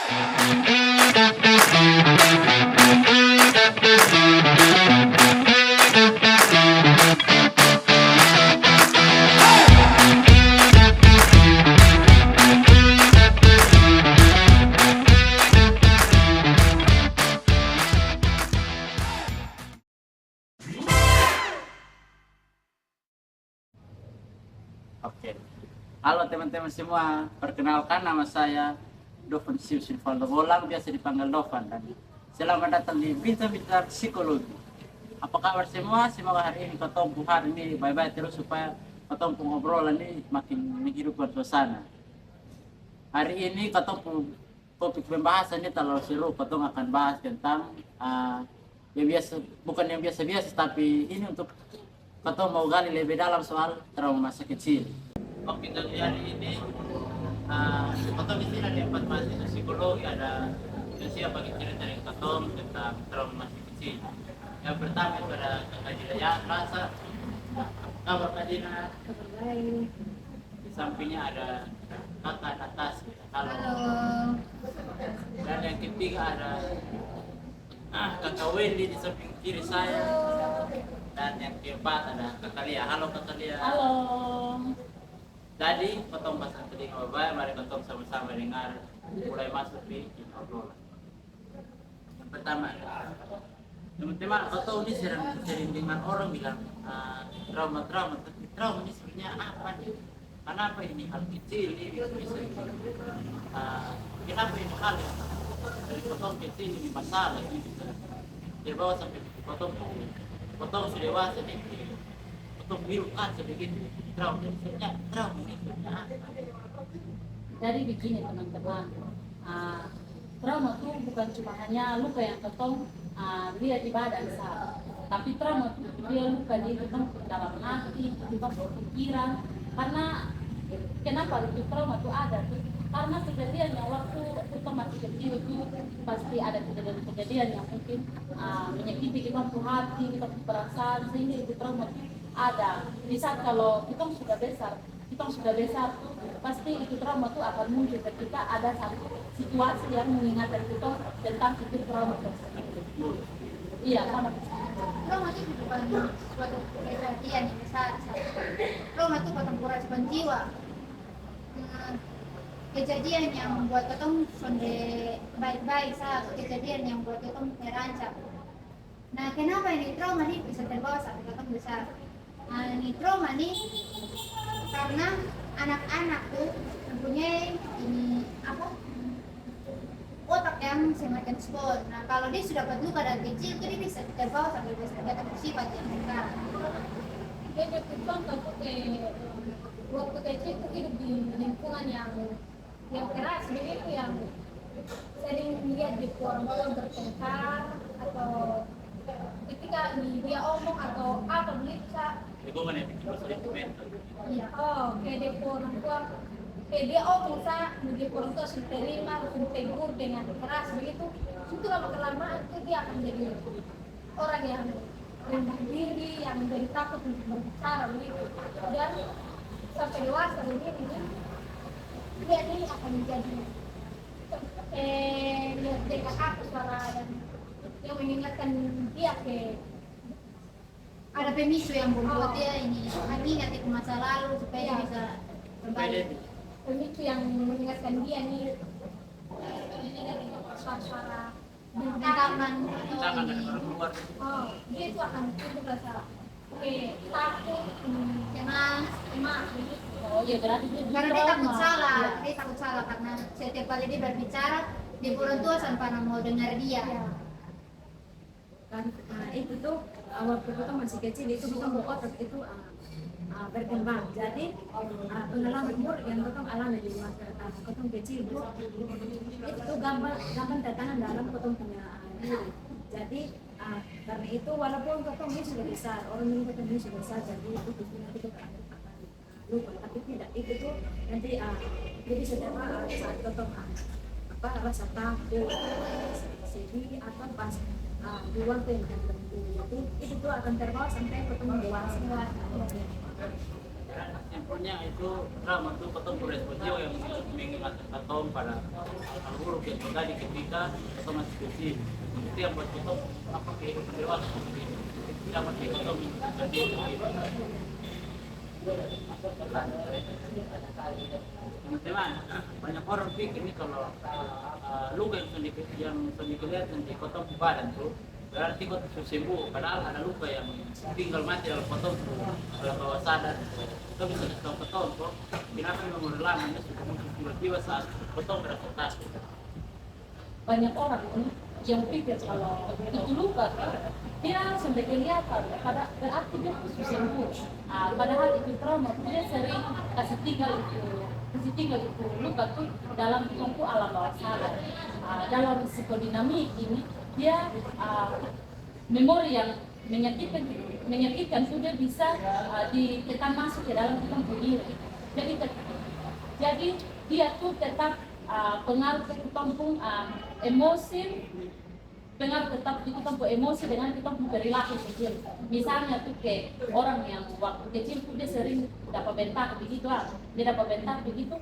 Oke. Halo teman-teman semua, perkenalkan nama saya Dovan Silvaldo Bolang, biasa dipanggil Dovan, dan selamat datang di Bincang-Bincang Psikologi. Apa kabar semua? Semoga hari ini ketemu hari ini baik-baik terus supaya ketemu ngobrolan ini makin menghidupkan suasana. Hari ini ketemu topik pembahasan ini terlalu seru, ketemu akan bahas tentang yang biasa, bukan yang biasa-biasa, tapi ini untuk atau mau gali lebih dalam soal trauma masa kecil. Oke, jadi hari ini atau di sini ada 4 mahasiswa psikologi, ada yang bagi cerita yang ketom tentang trauma masa kecil. Yang pertama itu ada Kak Dina ya, rasa kabar Kak Dina. Kabar baik. Di sampingnya ada Kakak Natas. Halo. Dan yang ketiga ada Kakak Wendy di samping kiri saya. Dan yang keempat ada Kakak Lia. Halo Kakak Lia. Halo. Jadi potong bahasa telinga baik, mari potong sama-sama dengar mulai masuk di obrolan. Yang pertama, teman-teman, atau ini sering dengan orang bilang trauma-trauma, tapi trauma ini sebenarnya apa nih? Kenapa ini hal kecil ini bisa kenapa ini hal yang dari potong kecil ini masalah ini bisa dibawa sampai potong sudah dewasa nih, potong biru sedikit trauma sebenarnya trauma ini sebenarnya apa? Jadi begini teman-teman, trauma itu bukan cuma hanya luka yang ketong lihat di badan saja, tapi trauma itu dia luka di dalam hati, di pikiran. Karena kenapa itu trauma itu ada? Karena kejadian yang waktu kita masih kecil itu pasti ada kejadian yang mungkin menyakiti kita hati, kita perasaan, sehingga itu trauma ada. Bisa kalau kita sudah besar, pasti itu trauma itu akan muncul ketika ada satu situasi yang mengingatkan kita tentang itu trauma tersebut. Iya, sama. Trauma itu bukan suatu kejadian yang besar. Trauma itu pertempuran jiwa. Kejadian yang membuat ketemu sonde baik-baik saat kejadian yang membuat ketemu terancam. Nah, kenapa ini trauma ini bisa terbawa sampai ketemu besar? Ini trauma nih karena anak-anak tuh mempunyai ini otak yang semacam spor. Nah, kalau dia sudah dapat luka dari kecil, dia bisa terbawa sampai besar bersifat yang besar. Jadi contoh waktu kecil itu hidup di lingkungan yang keras, begitu yang sering lihat di orang tua bertengkar atau ketika dia omong atau apa begitu Lingkungan yang bikin masalah itu mental. kayak dia orang tua kayak dia omong dia orang tua sudah terima, sudah tegur dengan keras begitu, itu lama-kelamaan itu dia akan jadi orang yang rendah diri, yang menjadi takut untuk berbicara begitu, dan sampai dewasa begini dia ini akan menjadi dekat aku suara yang mengingatkan dia ke Ada pemicu yang membuat dia ini ingat ke masa lalu supaya dia bisa kembali. pemicu yang mengingatkan dia nih suara Tangan Tangan dari orang luar. dia itu akan timbul rasa takut, cemas. iya berarti Karena dia takut salah karena setiap kali dia berbicara dia orang tua sampai mau dengar dia. Kan itu tuh waktu kita masih kecil itu kita otak itu berkembang. Jadi pengalaman umur yang kita alami di masa kita kecil itu gampang tertanam dalam kita punya diri. Jadi karena itu walaupun kita ini sudah besar, orang ini kita ini sudah besar, jadi itu nanti kita akan lupa. Tapi tidak, itu tuh nanti jadi setiap saat kita rasa takut, sedih atau pas di waktu yang tertentu, itu tuh akan terbawa sampai ketemu dewasa. Simpelnya itu drama itu ketemu responsio yang mengingatkan ketemu pada hal buruk yang terjadi ketika ketemu masih kecil. Itu yang buat ketemu apa kehidupan dewasa. Tidak masih ketemu jadi teman-teman, banyak orang pikir ini kalau luka yang sedikit lihat di kota badan tuh berarti kota sembuh, padahal ada luka yang tinggal mati dalam kota dalam bawah sadar. Kita bisa tahu kota kok kenapa memang lamanya tiba-tiba saat kota berasa takut. Banyak orang ini yang pikir kalau itu luka dia sampai kelihatan pada berarti dia khusus sembuh. Padahal itu trauma dia sering kasih tinggal itu luka tuh dalam tubuh alam bawah sadar. Dalam psikodinamik ini dia memori yang menyakitkan itu dia bisa ditekan masuk ke dalam tubuh diri. Jadi dia tuh tetap pengaruh ke tubuh emosi, pengaruh tetap di tubuh emosi dengan tubuh perilaku kecil. Misalnya tuh ke orang yang waktu kecil tuh dia sering dapat bentak begitu dia dapat bentak begitu.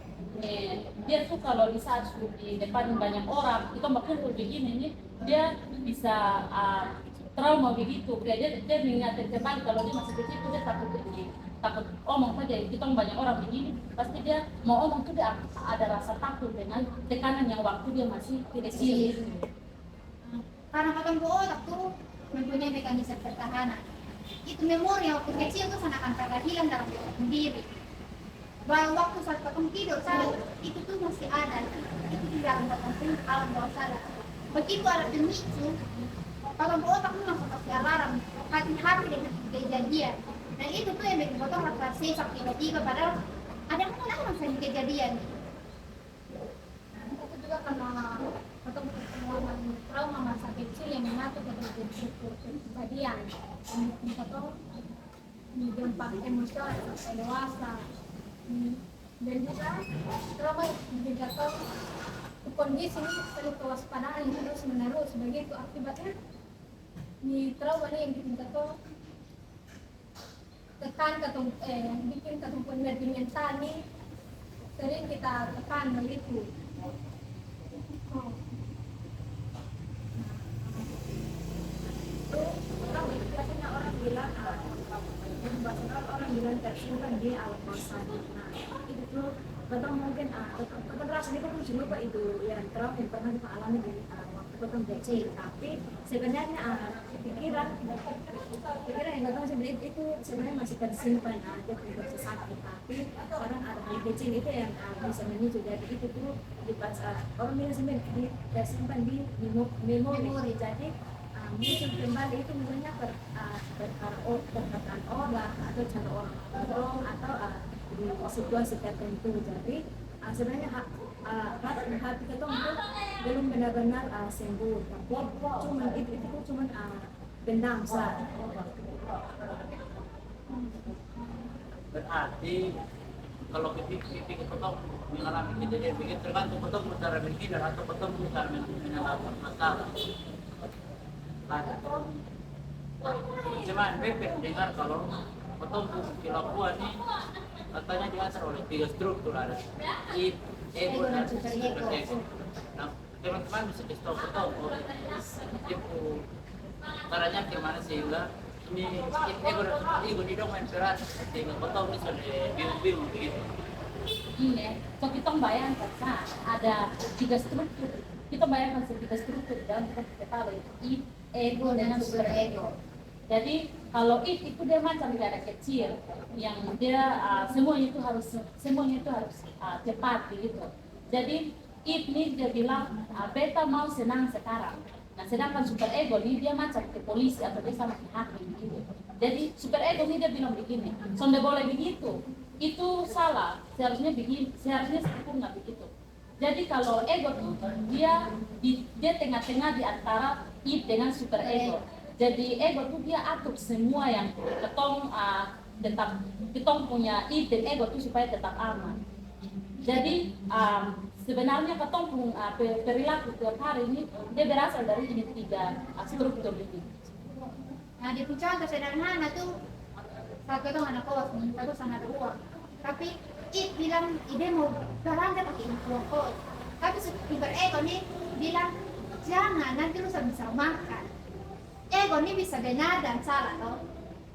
Dia tuh kalau di saat di depan banyak orang itu berkumpul begini nih dia bisa trauma begitu. Dia mengingatkan kembali kalau dia masih kecil tuh dia takut omong saja. Kita banyak orang begini pasti dia mau omong tuh dia ada rasa takut dengan tekanan yang waktu dia masih kecil. Karena potong otak tuh mempunyai mekanisme pertahanan. Itu memori waktu kecil tuh akan hilang dalam diri. Bahwa waktu saat potong tidur itu tuh masih ada. Itu di dalam potong alam bawah sadar. Begitu ada pemicu, potong otak tuh langsung kasih alarm, hati-hati dengan kejadian. Dan itu tuh yang bikin potong rasa sesak tiba-tiba padahal ada mana langsung kejadian. Itu juga karena potong pengalaman trauma masa kecil yang mengatur kepribadian potong di dampak emosional sampai dewasa. Dan juga trauma juga kondisi ini kewaspadaan yang terus menerus begitu akibatnya di trauma ini yang bikin tekan bikin ketumpuan energi mental nih sering kita tekan begitu. Biasanya orang bilang tersimpan di alam bawah sadar. Nah itu tuh betul mungkin rasanya itu cuma lupa itu yang trauma yang pernah kita alami di waktu kita kecil. Tapi sebenarnya pikiran yang nggak tahu sebenarnya itu sebenarnya masih tersimpan aja bisa sakit. Tapi orang ada hal kecil itu yang bisa memicu. Jadi itu tuh orang bilang sebenarnya tersimpan di memori. Jadi muncul kembali itu misalnya perkataan orang atau cara orang ngomong atau di situasi tertentu. Jadi sebenarnya hati kita itu belum benar-benar sembuh, tapi cuma itu cuma pendam saja. Berarti kalau kita mengalami kejadian begitu tergantung ketemu cara berpikir atau ketemu cara menyelesaikan masalah. Cuman Bebek dengar kalau ketemu Kilabuan ini katanya diatur oleh 3 struktur, ada ego dan super ego. Nah, teman-teman bisa kasih tahu itu caranya gimana sehingga ini ego dan super ego ini dong main peran sehingga ketemu bisa bingung-bingung begitu. Iya, so kita bayangkan ada 3 struktur. Kita bayangkan 3 struktur dalam kepala itu ego dengan super ego. Jadi kalau itu dia macam negara kecil yang dia semuanya itu harus cepat gitu. Jadi ini dia bilang beta mau senang sekarang. Nah sedangkan super ego ini dia macam ke polisi atau dia sama ke hakim gitu. Jadi super ego ini dia bilang begini, sonde boleh begitu, itu salah, seharusnya begini, seharusnya sempurna begitu. Jadi kalau ego tuh dia tengah-tengah di antara id dengan super ego. Jadi ego tuh dia atur semua yang ketong punya id dan ego tuh supaya tetap aman. Jadi sebenarnya ketong punya perilaku tiap hari ini dia berasal dari ini 3 struktur ini. Nah di contoh sederhana tuh saat itu anak kos minta tuh sangat ada uang, tapi It bilang ide mau belanja pakai uang kos, tapi super ego nih bilang jangan nanti lu bisa makan. Ego nih bisa benar dan salah toh.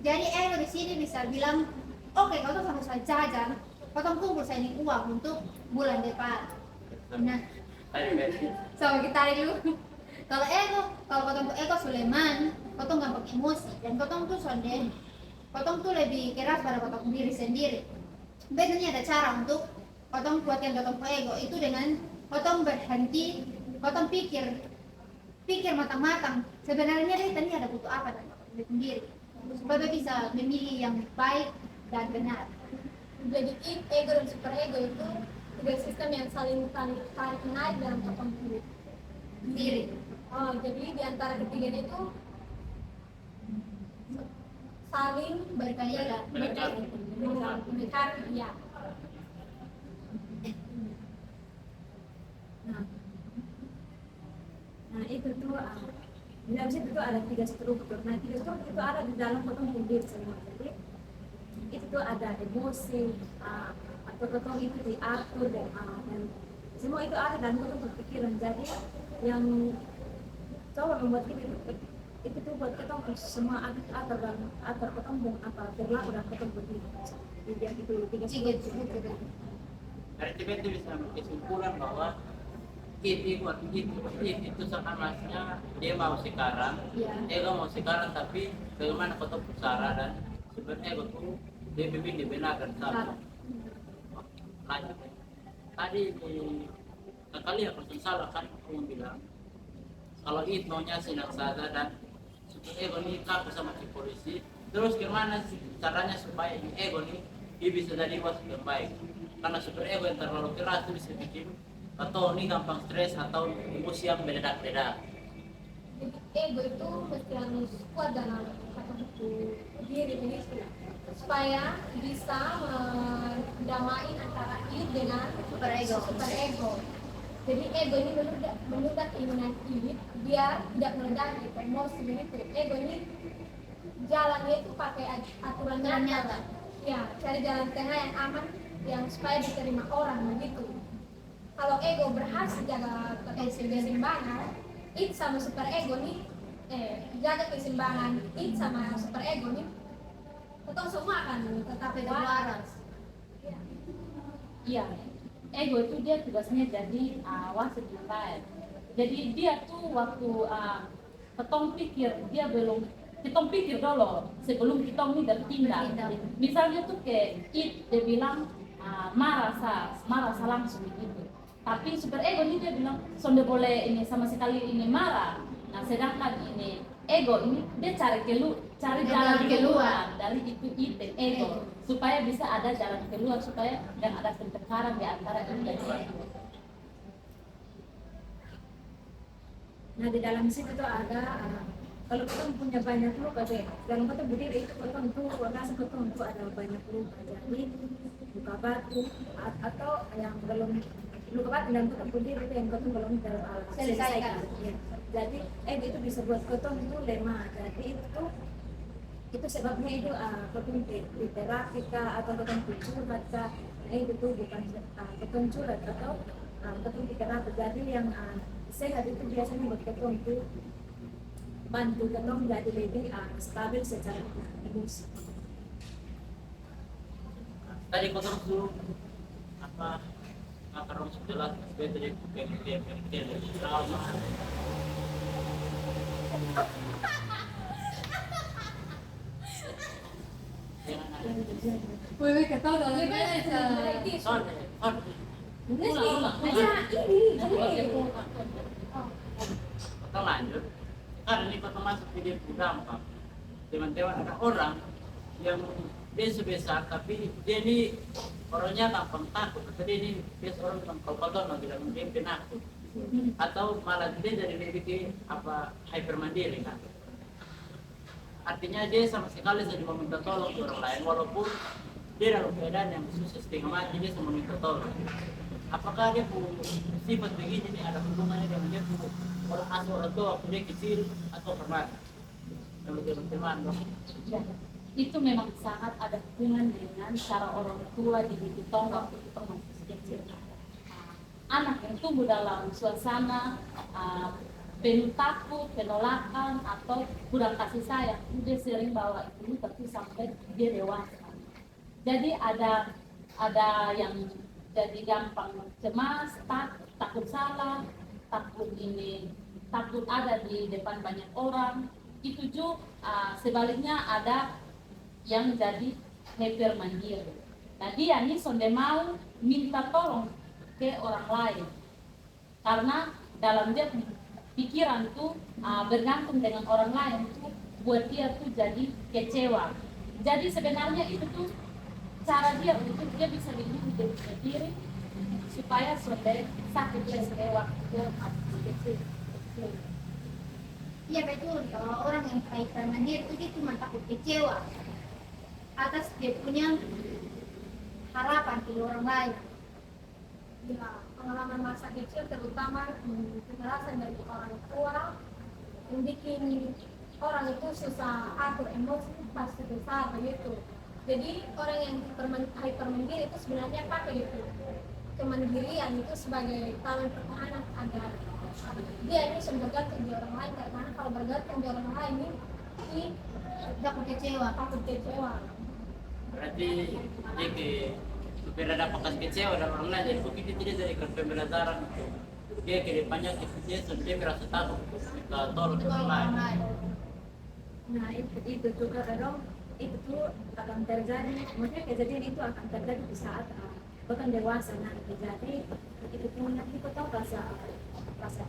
Jadi ego di sini bisa bilang oke, kau tuh sama saya jajan, kau tuh kumpul saya ini uang untuk bulan depan. Nah, Ayo guys. sama kita tarik dulu. Kalau kau ego Sulaiman, kau tuh gampang emosi dan kau tuh sonde, kau tuh lebih keras pada kau diri sendiri. Bedanya ada cara untuk kau kuatkan kau ego itu dengan kau berhenti, kau pikir matang-matang. Sebenarnya dia tadi ada butuh apa dan kau sendiri supaya bisa memilih yang baik dan benar. Jadi ego dan super ego itu tiga sistem yang saling tarik menarik dalam potong hidup Sendiri. oh, jadi di antara ketiganya itu saling Berkarya. berkarya. Nah, nah itu tuh di dalam situ tuh ada 3 struktur. Nah 3 struktur itu ada di dalam potong hidup semua. Jadi itu tuh ada emosi atau potong itu diatur dan semua itu ada dalam potong berpikiran. Jadi yang coba membuat itu tuh buat kita semua atur potong dan apa berlaku dan potong berdiri. Jadi itu 3 struktur. Dari Tibet itu bisa kesimpulan bahwa itu sama masnya dia mau sekarang, ego mau sekarang, tapi bagaimana kau tahu pusara dan sebenarnya ego tuh dia bimbing dibenarkan salah. Lanjut. Tadi kali ya person salah kan kamu bilang kalau itu maunya senang saja dan sebenarnya ego ini kaku sama si polisi. Terus gimana sih caranya supaya ego ini dia bisa jadi bos yang baik? Karena super ego yang terlalu keras itu bisa bikin atau ini gampang stres atau emosi yang meledak-ledak. Jadi ego itu mesti harus kuat dalam kata diri ini supaya bisa mendamai antara id dengan Super ego. Jadi ego ini menunda keinginan id biar tidak meledak gitu, emosi begitu. Ego ini jalannya itu pakai aturan nyata. Ya, cari jalan tengah yang aman yang supaya diterima orang begitu. Kalau ego berhasil jaga keseimbangan, id sama super ego nih, jaga keseimbangan id sama super ego nih, kita semua akan tetap waras. Iya, ego itu dia tugasnya jadi wasit lain. Jadi dia tuh waktu ketong pikir dia belum kita pikir dulu sebelum kita ini bertindak. Misalnya tuh kayak dia bilang marah langsung gitu. Tapi super ego ini dia bilang sonde boleh ini sama sekali ini marah. Nah sedangkan ini ego ini dia cari jalan keluar dari itu ego supaya bisa ada jalan keluar supaya dan ada pertengkaran di antara ini dan ego. Nah di dalam situ tuh ada kalau kita punya banyak luka deh, dalam kata berdiri itu kita tuh rasa kita tuh ada banyak luka, jadi luka batu atau yang belum luka batu dan kita berdiri itu yang kita belum selesaikan. Ya. Jadi itu bisa buat kita itu lemah. Jadi itu sebabnya itu kita terapi atau kita curhat itu tuh bukan kita curhat atau kita terapi. Jadi yang sehat itu biasanya buat kita untuk bantu kita menjadi lebih stabil secara emosi. Tadi kau tuh apa akarong sejelas dari pengertian trauma. Boleh kata dalam Kita lanjut. Karena ini kita masuk video gampang. Teman-teman ada orang yang dia sebesar tapi dia ini orangnya gampang takut. Tadi ini biasa orang bilang kalau nggak bilang dia penakut. Atau malah dia dari lebih hyper mandiri kan. Artinya dia sama sekali tidak mau minta tolong ke orang lain walaupun dia dalam keadaan yang susah setengah mati dia sama minta tolong. Apakah dia punya sifat begini nih ada hubungannya dengan dia punya orang asuh orang tua waktu dia kecil atau pernah? Kalau teman-teman dong. itu memang sangat ada hubungan dengan cara orang tua dididik kita waktu kita masih kecil. Anak yang tumbuh dalam suasana penuh takut, penolakan, atau kurang kasih sayang, dia sering bawa itu tapi sampai dia dewasa. Jadi ada yang jadi gampang cemas, takut salah, takut ada di depan banyak orang. Itu juga sebaliknya ada yang jadi hyper mandiri. Nah dia nih sonde mau minta tolong ke orang lain karena dalam dia pikiran tuh bergantung dengan orang lain tuh buat dia tuh jadi kecewa. Jadi sebenarnya itu tuh cara dia untuk dia bisa lindungi diri supaya sonde sakit dia waktu dia masih kecil. Iya betul, kalau orang yang hyper mandiri itu dia cuma takut kecewa atas dia punya harapan di orang lain. Ya, pengalaman masa kecil terutama kekerasan dari orang tua yang bikin orang itu susah atur emosi pas besar begitu. Jadi orang yang hypermandiri itu sebenarnya pakai itu kemandirian itu sebagai talent pertahanan agar dia ini bergantung di orang lain, karena kalau bergantung di orang lain ini Takut kecewa. takut kecewa. Berarti jika supaya dapat kecewa dan orang lain, jadi begitu tidak jadi pembelajaran dia ke depannya dia sendiri merasa takut kita tolong ke orang lain. Nah itu juga kadang itu tuh akan terjadi, maksudnya kejadian itu akan terjadi di saat bukan dewasa nanti. Jadi itu pun nanti kita tahu rasa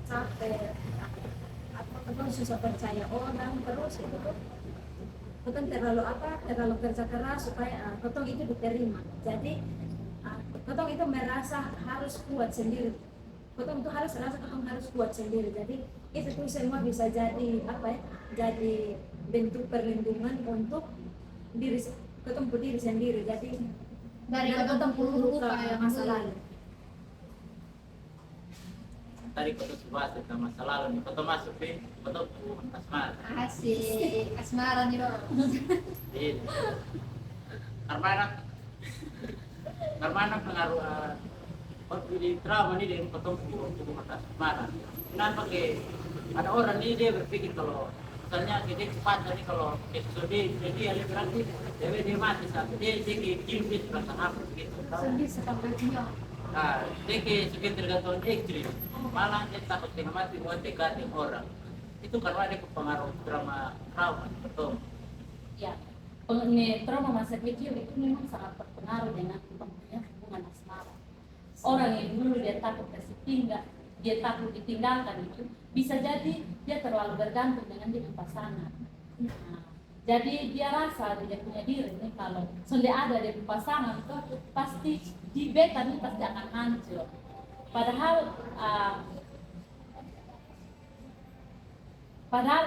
capek atau susah percaya orang, terus itu tuh bukan terlalu kerja keras supaya kotong itu diterima. Jadi kotong itu merasa harus kuat sendiri. Kotong itu harus rasa kotong harus kuat sendiri. Jadi itu tuh semua bisa jadi jadi bentuk perlindungan untuk kotong diri sendiri. Jadi Dari kotong luka ke yang masa dulu. lalu. Tadi kita bahas tentang masa lalu nih, kita masuk ke asmara. Asik, asmara nih loh. Iya. Karena anak pengaruh di trauma nih dengan ketemu di waktu asmara. Kenapa ke ada orang nih dia berpikir kalau misalnya dia cepat tadi kalau episode jadi dia berarti dia mati saat dia cium dia terasa apa gitu. Sedih sampai dia. Nah, dia suka tergantung ekstrim. Malah dia takut dengan mati buat dekatin orang. Itu karena ada pengaruh drama trauma, betul. Ya, trauma masa kecil itu memang sangat berpengaruh dengan hubungan asmara. Orang yang dulu dia takut kasih tinggal, dia takut ditinggalkan itu bisa jadi dia terlalu bergantung dengan dia pasangan. Nah, jadi dia rasa dia punya diri nih kalau sudah ada dia pasangan itu pasti di beta nih pasti akan hancur. Padahal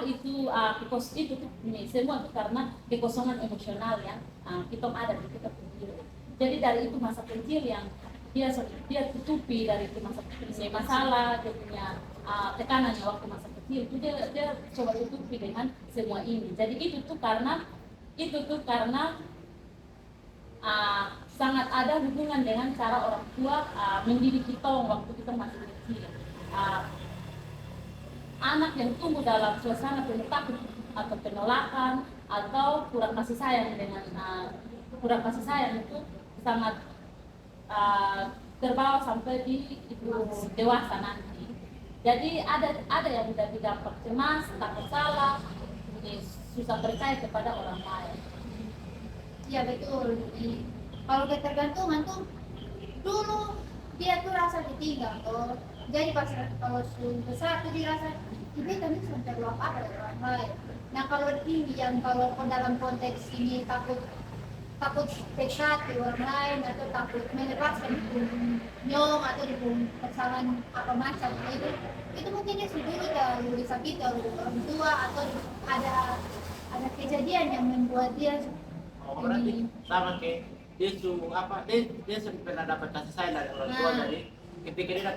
itu itu tuh semua itu karena kekosongan emosional yang kita ada di kita sendiri. Jadi dari itu masa kecil yang dia tutupi dari itu masa kecil masalah dia punya tekanannya waktu masa kecil itu dia coba tutupi dengan semua ini. Jadi itu tuh karena sangat ada hubungan dengan cara orang tua mendidik kita waktu kita masih kecil. Anak yang tumbuh dalam suasana penuh takut atau penolakan atau kurang kasih sayang itu sangat terbawa sampai di dewasa nanti. Jadi ada yang udah gampang cemas, takut salah, susah percaya kepada orang lain. Iya betul. Kalau ketergantungan tuh dulu dia tuh rasa ditinggal tuh. Jadi pas kalau sudah besar tuh dia rasa ini kami sudah perlu apa dari orang lain. Nah kalau ini yang kalau dalam konteks ini takut dekat di orang lain atau takut melepaskan nyom atau kesalahan apa macam itu mungkin dia sudah disakiti oleh orang tua atau ada kejadian yang membuat dia Berarti sama kayak dia sudah pernah dapat kasih sayang dari orang tua, jadi ketika dia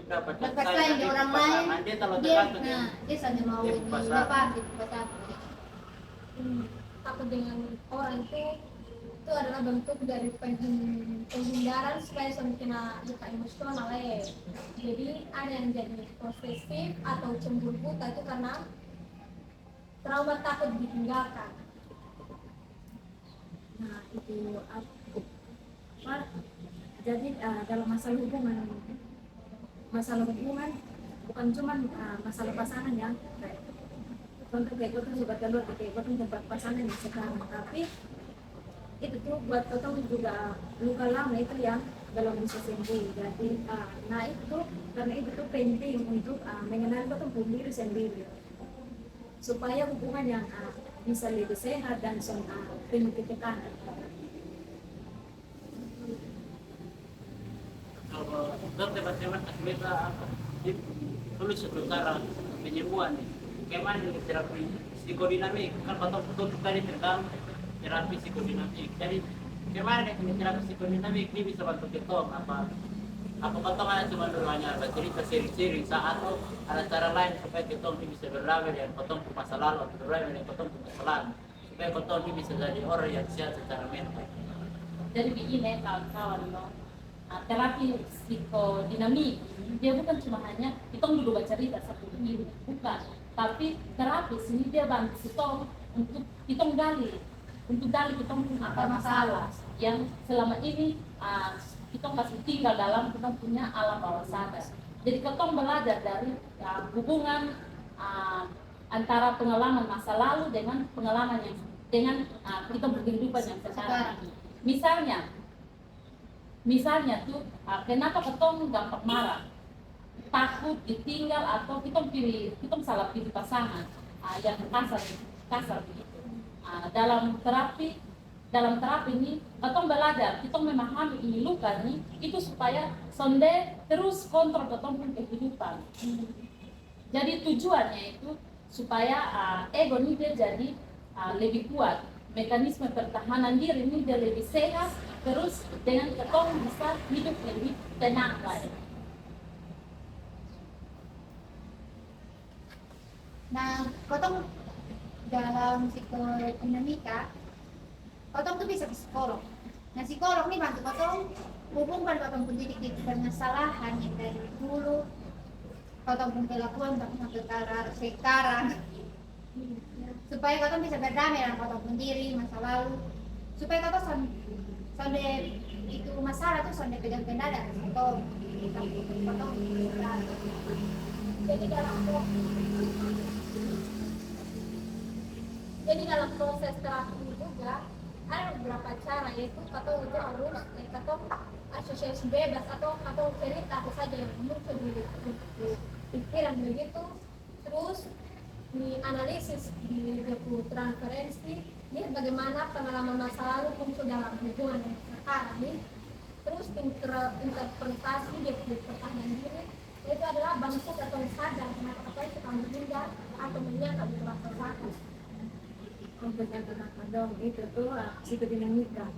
dapat kasih sayang di dari orang pasangan, lain dia kalau tergantung dia saja mau dia dilepas gitu. takut dengan orang itu adalah bentuk dari penghindaran supaya suami kena luka emosional ya. Jadi ada yang jadi posesif atau cemburu buta itu karena trauma takut ditinggalkan. Nah itu apa? Jadi dalam masalah hubungan bukan cuma masalah pasangan ya. Contoh kayak gue tuh suka keluar kayak gue tuh tempat pasangan yang sekarang, tapi itu tuh buat kita juga luka lama itu yang belum bisa sembuh. Jadi nah itu tuh karena itu tuh penting untuk mengenal kita diri sendiri supaya hubungan yang bisa lebih sehat dan penuh ketekanan. Kalau teman-teman kita tulis secara penyembuhan nih, bagaimana nih terapi psikodinamik kan betul tadi tentang terapi psikodinamik. Jadi bagaimana nih terapi psikodinamik ini bisa bantu kita apa potong ada cuma dulu hanya bercerita sering-sering saat atau ada cara lain supaya kita ini bisa berdamai dengan potong ke masa lalu, berdamai dengan potong ke masa lalu supaya potong ini bisa jadi orang yang sehat secara mental. Jadi begini kawan-kawan, no? Terapi psikodinamik dia bukan cuma hanya kita dulu bercerita satu ini, bukan. Tapi terapis ini dia bantu kita untuk kita gali kita apa masalah yang selama ini kita masih tinggal dalam kita punya alam bawah sadar. Jadi kita belajar dari hubungan antara pengalaman masa lalu dengan pengalaman yang dengan kita berkehidupan yang sekarang. Misalnya tuh kenapa ketong gampang marah, takut ditinggal atau kita salah pilih pasangan yang kasar begitu. Dalam terapi ini ketong belajar, kita memahami ini luka nih itu supaya sonde terus kontrol ketong pun kehidupan. Jadi tujuannya itu supaya ego ini dia jadi lebih kuat, mekanisme pertahanan diri ini dia lebih sehat, terus dengan ketong bisa hidup lebih tenang lagi. Nah, kotong dalam psikodinamika, kotong tuh bisa ke psikolog. Nah, psikolog nih bantu kotong hubungkan kotong pun jadi permasalahan yang dari dulu, kotong pun kelakuan sampai sekarang, supaya kotong bisa berdamai dengan kotong sendiri masa lalu, supaya kotong sampai itu masalah tuh sampai pegang kendala atau kotong jadi dalam proses terapi ini juga ada beberapa cara, yaitu atau itu harus atau asosiasi bebas atau cerita apa saja yang muncul di pikiran begitu, terus dianalisis di transferensi, lihat bagaimana pengalaman masa lalu muncul dalam hubungan yang sekarang ini, terus interpretasi dia pertahanan diri, itu adalah bentuk atau sadar kenapa kita menghindar atau menyangka beberapa sesuatu. Untuk yang kenapa dong itu tuh psikodinamika.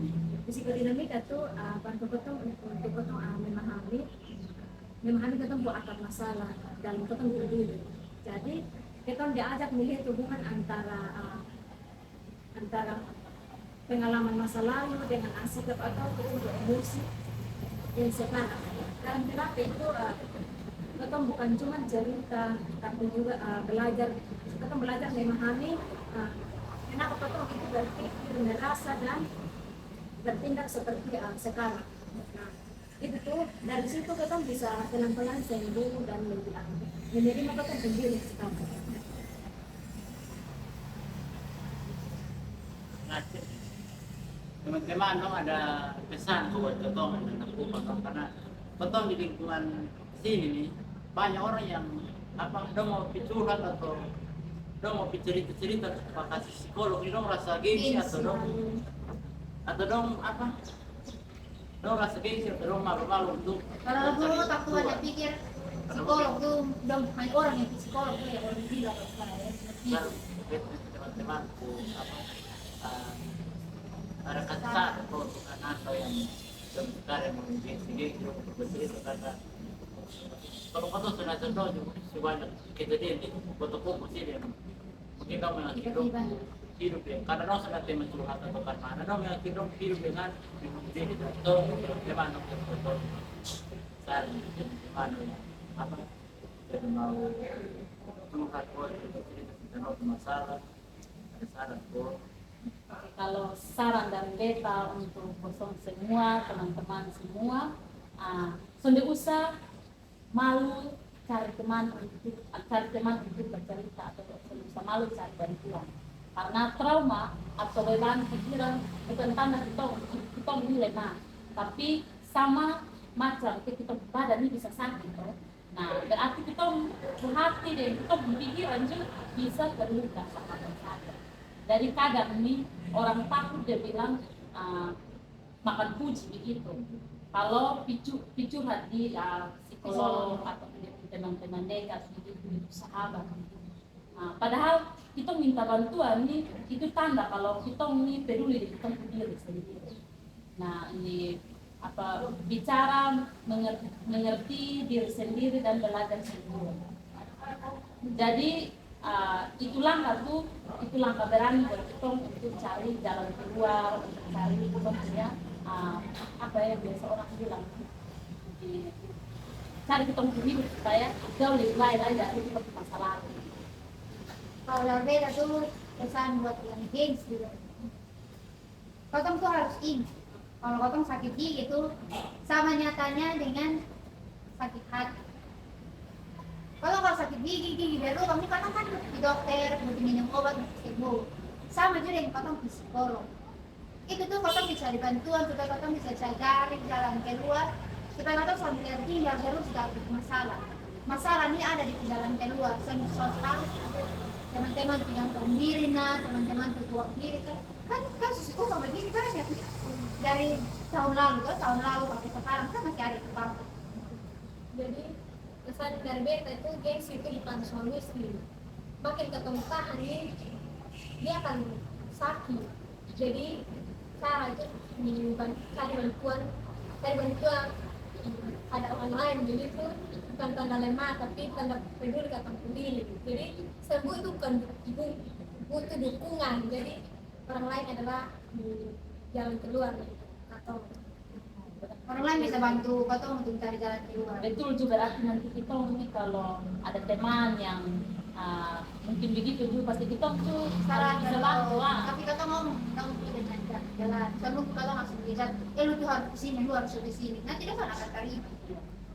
Psikodinamika tuh bantu ketong untuk ketong memahami ketong buat akar masalah dalam ketong diri. Jadi ketong diajak melihat hubungan antara pengalaman masa lalu dengan sikap atau emosi yang sekarang. Dalam terapi itu ketong bukan cuma cerita, tapi juga belajar memahami kenapa ketong itu berpikir, merasa dan bertindak seperti sekarang. Nah, itu tuh dari situ ketong bisa pelan-pelan sembuh dan lebih menerima ketong sendiri sekarang. Nah, teman-teman dong ada pesan buat ketong karena ketong di lingkungan sini nih banyak orang yang dong mau curhat atau dong mau cerita kasih psikolog ini dong rasa gengsi atau dong rasa gengsi atau dong malu-malu untuk kalau dulu takut ada pikir psikolog tuh dong main orang yang psikolog tuh ya orang gila teman-teman ada kata atau anak yang sekarang mau gengsi bercerita karena kalau kau tuh senang-senang juga sebanyak kejadian di foto-foto sih dia mungkin kamu yang hidup hidup ya karena dong sangat tema curhat atau karena dong yang hidup dengan diri itu gimana itu saran gimana ya apa jadi mau curhat kok itu cerita masalah ada saran kok. Kalau saran dari beta untuk kosong semua, teman-teman semua, sonde usah malu cari teman untuk bercerita atau sonde usah malu cari bantuan. Karena trauma atau beban pikiran bukan tanda kita ini lemah, tapi sama macam kita badan ini bisa sakit. Nah, berarti kita hati dan kita pikiran juga bisa terluka sama saja. Dari kadang ini orang takut dia bilang makan puji begitu. Kalau picu hati psikolog atau teman-teman dekat begitu sahabat. Nah, padahal kita minta bantuan nih itu tanda kalau kita ini peduli dengan kita sendiri sendiri. Nah ini apa bicara mengerti diri sendiri dan belajar sendiri. Jadi itu langkah berani buat kita untuk cari jalan keluar, untuk cari punya apa yang biasa orang bilang cari kita hidup supaya jauh lebih baik aja dari masalah. Kalau dari beta tuh pesan buat yang gengs juga. Kotong tuh harus ingat kalau kotong sakit gigi itu sama nyatanya dengan sakit hati. Kalau sakit gigi baru kamu kotong kan di dokter, butuh minum obat, sembuh. Sama juga dengan kotong psikolog. Itu tuh kotong bisa dibantuan supaya kotong bisa cari jalan keluar, supaya kotong sambil tinggal terus gak masalah. Masalah ini ada di jalan keluar, harus teman-teman yang pendiri teman-teman berbuat diri kan kasus itu sama begini banyak dari tahun lalu sampai sekarang kan masih ada kebang. Jadi pesan dari beta itu gengsi itu bukan solusi. Makin ketemu tahan ini dia akan sakit. Jadi cara itu cari bantuan ada orang lain jadi itu bukan tanda lemah tapi tanda peduli kata peduli. Jadi sembuh itu bukan butuh dukungan. Jadi orang lain adalah jalan keluar atau Orang lain bisa bantu kotong untuk cari jalan keluar. Betul juga berarti nanti kita ini kalau ada teman yang mungkin begitu juga pasti kita tuh Salah bisa bantu tapi kotong ngomong dengan jalan. Sebelum kotong langsung lihat, lu tuh harus di sini, lu harus di sini. Nanti dia kan akan terima.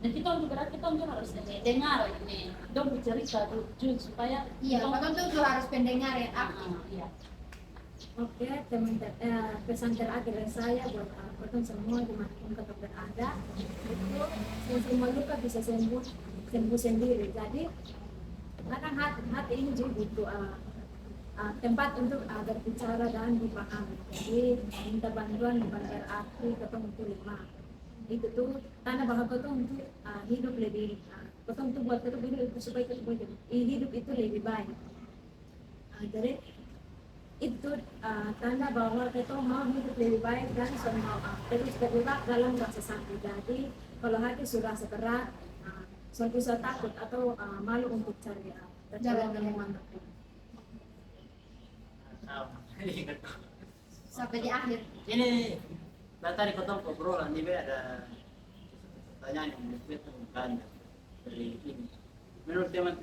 dan kita juga berarti kita juga harus dengar ini dong bercerita juga supaya Iya, kotong tuh harus pendengar yang aktif. iya. Oke, pesan terakhir dari saya buat kalian semua dimanapun kalian berada, itu semua luka bisa sembuh sendiri. Jadi kadang hati ini juga butuh tempat untuk berbicara dan dipahami. Jadi minta bantuan bukan berarti ketemu itu lemah. Itu tuh tanda bahwa ketemu untuk hidup lebih ketemu tuh buat ketemu hidup supaya ketemu hidup itu lebih baik. Jadi itu tanda bahwa kita mau hidup lebih baik dan semua terus terlibat dalam rasa sakit. Jadi kalau hati sudah seberat, suatu saat takut atau malu untuk cari pertolongan. Sampai di akhir. Ini tadi ketemu obrolan ini ada pertanyaan yang bukan dari ini. Menurut teman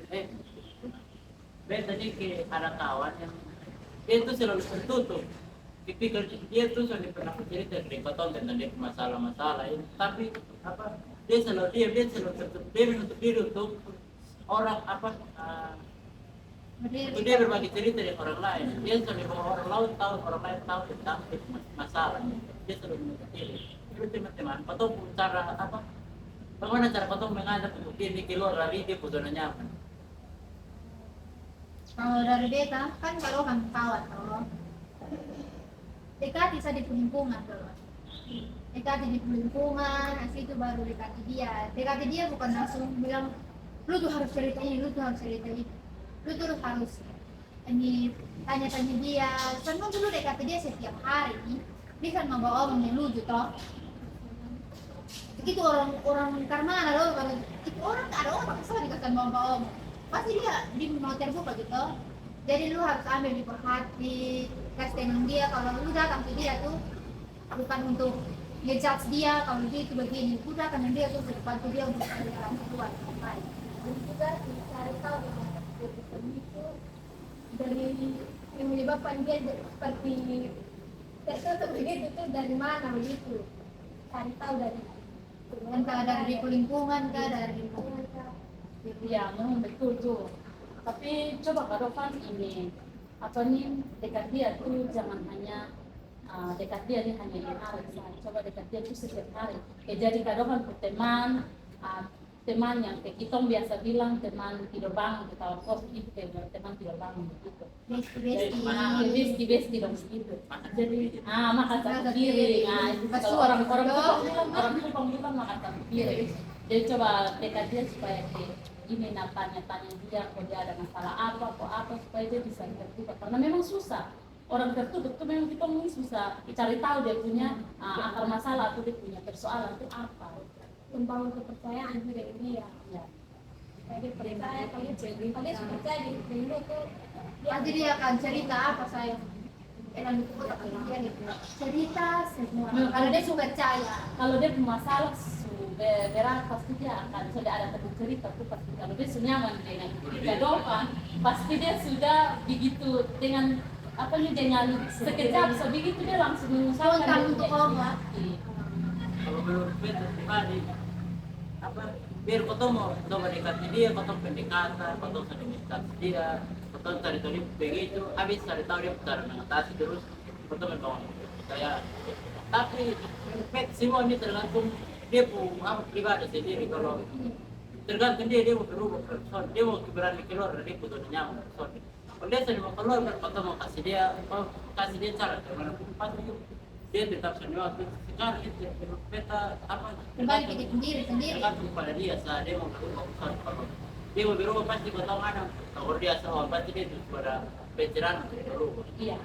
tadi ada kawan yang dia itu selalu tertutup. Tipikal dia tuh sudah pernah cerita dari ketemu tentang dia masalah-masalah ini, tapi apa dia selalu tertutup, dia menutup diri untuk orang untuk dia berbagi cerita dengan orang lain. Dia selalu bahwa orang lain tahu tentang masalah. Dia selalu menutup diri. Itu teman-teman, atau cara bagaimana cara kau menghadap untuk dia keluar dari dia zona nyaman? Kalau dari beta kan kalau kan kawan toh dekati saja di lingkungan toh. Dekati di lingkungan, asli itu baru dekati dia. Dekati dia bukan langsung bilang lu tuh harus cerita ini, lu tuh harus cerita itu. Lu tuh harus ini tanya-tanya dia. Soalnya dulu dekati dia setiap hari. Dia kan mau bawa omong yang lucu toh. Itu orang karmana loh, itu orang ada orang kesal dikasih bawa omong. Pasti dia mau terbuka gitu. Jadi lu harus ambil di perhati, kasih tengok dia kalau lu datang ke dia tuh bukan untuk ngejudge dia kalau dia itu begini, lu datang ke dia tuh untuk bantu dia untuk cari jalan keluar yang baik. Dan juga dicari tahu itu dari yang menyebabkan dia seperti tertutup begitu tuh dari mana begitu, cari tahu dari Entah dari lingkungan kah, dari lingkungan kah. Ya, memang betul tuh. Tapi coba Kak Dofan ini apa nih dekat dia tuh jangan hanya dekat dia nih hanya di hari saja. Coba dekat dia tuh setiap hari. Jadi Kak Dofan tuh teman teman yang kita biasa bilang teman tidak bangun kita kos itu teman tidak bangun begitu. Besti dong begitu. Jadi makan satu piring. Itu kalau orang bilang makan satu piring. Jadi coba dekat dia supaya ini tanya-tanya dia kalau dia ada masalah apa supaya dia bisa terbuka karena memang susah orang tertutup tuh memang kita mungkin susah cari tahu dia punya akar masalah atau dia punya persoalan itu apa. Membangun kepercayaan juga ini ya. Jadi percaya kalau dia sudah percaya di itu nanti dia akan cerita apa saya. Dia cerita semua. Kalau dia suka percaya. Kalau dia bermasalah berat pasti dia akan sudah ada satu cerita tuh pasti kalau dia sudah nyaman dengan Kak Dofan pasti dia sudah begitu dengan apa nih dengan sekejap sebegitu dia langsung mengusahakan Untuk obat. Kalau menurut beta pribadi apa biar kau mau coba dekati dia, kau pendekatan, kau sedikit dekati dia, kau cari begitu, habis cari tahu dia cara mengatasi terus, kau membangun kayak tapi semua ini tergantung dia pun apa pribadi sendiri kalau tergantung dia mau berubah person dia mau berani keluar dari itu nyaman person kalau dia sudah mau keluar berkata mau kasih dia cara gimana pun pasti dia tetap sendiri sekarang itu peta apa Kembali ke diri sendiri. tergantung pada dia saat dia mau berubah person kalau dia mau berubah pasti kau tahu mana kalau dia soal pasti dia itu pada veteran untuk berubah. iya.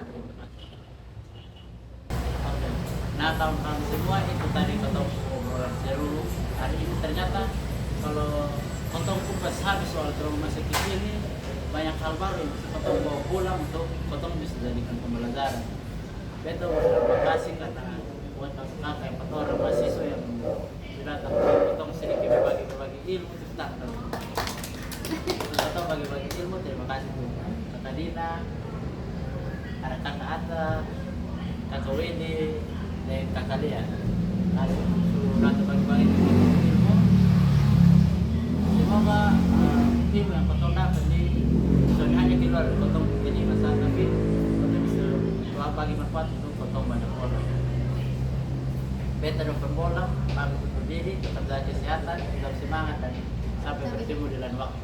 Nah kawan-kawan semua itu tadi ketemu obrolan seru hari ini ternyata kalau ketemu kupas habis soal trauma sakit ini banyak hal baru yang bisa ketemu bawa pulang untuk ketemu bisa jadikan pembelajaran. Betul terima kasih karena buat kakak yang orang mahasiswa yang datang ketemu sedikit berbagi ilmu tentang ketemu bagi ilmu terima kasih tuh kakak Dina, ada kakak Atta, kakak Wendy dan kakak Lia kasih sudah bagi ilmu semoga ilmu yang kau dapat di soalnya hanya di luar kau jadi masalah tapi kau bisa bagi manfaat untuk kau banyak orang beta dokter bola pamit undur diri tetap jaga kesehatan tetap semangat dan sampai bertemu di lain waktu.